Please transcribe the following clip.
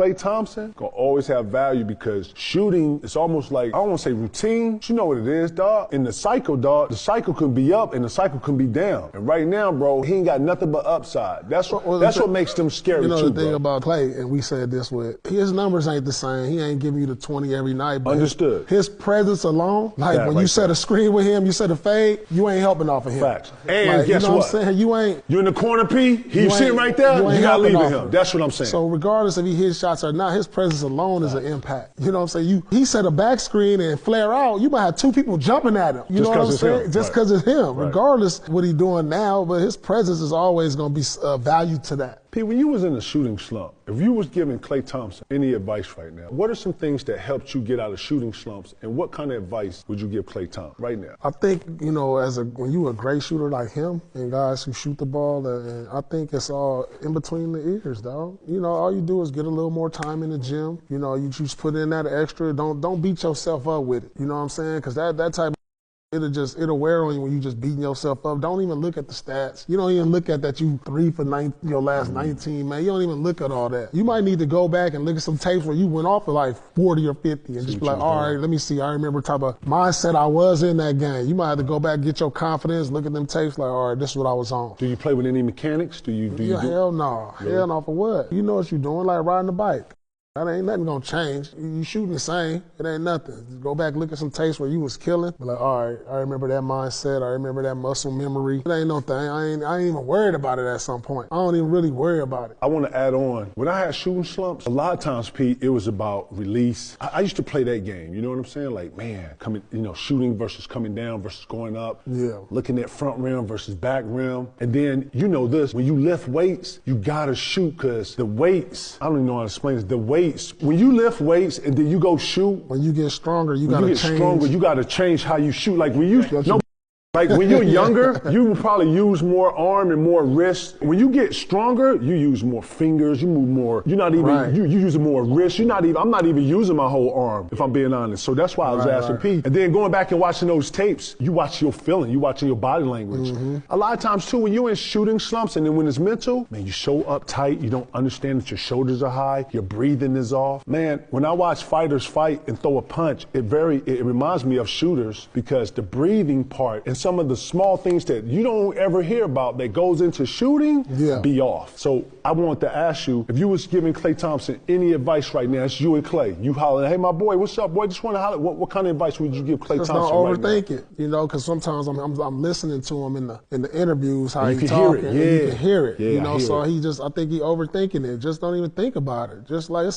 Klay Thompson gonna always have value because shooting is almost like, I don't wanna say routine, but you know what it is, dog. In the cycle, dog, the cycle can be up and the cycle can be down. And right now, bro, he ain't got nothing but upside. That's what makes them scary, you know, too, the thing bro. about Klay, and we said this with, his numbers ain't the same. He ain't giving you the 20 every night. But Understood. His presence alone, like when you set a screen with him, you set a fade, you ain't helping off of him. Facts. And like, guess you know what? I'm saying? You in the corner, P, he's sitting right there, you gotta leave him. That's what I'm saying. So regardless if he hits shots or not, his presence alone is an impact. You know what I'm saying? He set a back screen and flare out, you might have two people jumping at him. You know what I'm saying? Just because it's him. Right. Regardless what he doing now, but his presence is always going to be value to that. P, when you was in a shooting slump, if you was giving Klay Thompson any advice right now, what are some things that helped you get out of shooting slumps, and what kind of advice would you give Klay Thompson right now? I think, you know, when you a great shooter like him and guys who shoot the ball, and I think it's all in between the ears, dog. You know, all you do is get a little more time in the gym. You know, you just put in that extra. Don't beat yourself up with it. You know what I'm saying? Because that type of it'll wear on you when you just beating yourself up. Don't even look at the stats. You don't even look at that you 3 for 9, your last 19, man. You don't even look at all that. You might need to go back and look at some tapes where you went off at like 40 or 50 and just be like, all right, let me see. I remember type of mindset I was in that game. You might have to go back, get your confidence, look at them tapes like, all right, this is what I was on. Do you play with any mechanics? Hell no. Really? Hell no for what? You know what you're doing, like riding a bike. That ain't nothing gonna change. You shooting the same. It ain't nothing. Just go back, look at some tapes where you was killing. Be like, all right, I remember that mindset. I remember that muscle memory. It ain't no thing. I ain't even worried about it at some point. I don't even really worry about it. I want to add on. When I had shooting slumps, a lot of times, Pete, it was about release. I used to play that game. You know what I'm saying? Like, man, shooting versus coming down versus going up. Yeah. Looking at front rim versus back rim. And then, you know this, when you lift weights, you gotta shoot because the weights, I don't even know how to explain this, the weights, when you lift weights and then you go shoot. When you get stronger, you gotta change. You gotta change how you shoot. Like when you're younger, you will probably use more arm and more wrist. When you get stronger, you use more fingers, you move more. You're not even, you using more wrist. I'm not even using my whole arm, if I'm being honest. So that's why I was asking Pete. And then going back and watching those tapes, you watch your feeling, you watching your body language. A lot of times too, when you're in shooting slumps and then when it's mental, man, you so uptight, you don't understand that your shoulders are high, your breathing is off. Man, when I watch fighters fight and throw a punch, it reminds me of shooters because the breathing part and some of the small things that you don't ever hear about that goes into shooting be off. So I want to ask you, if you was giving Klay Thompson any advice right now, it's you and Klay. You hollering, hey, my boy, what's up, boy? Just want to holler. What kind of advice would you give Klay Thompson right now? Don't overthink it, you know, because sometimes I'm listening to him in the interviews, how he talking, and you can hear it. You know, so I think he overthinking it. Just don't even think about it. Just like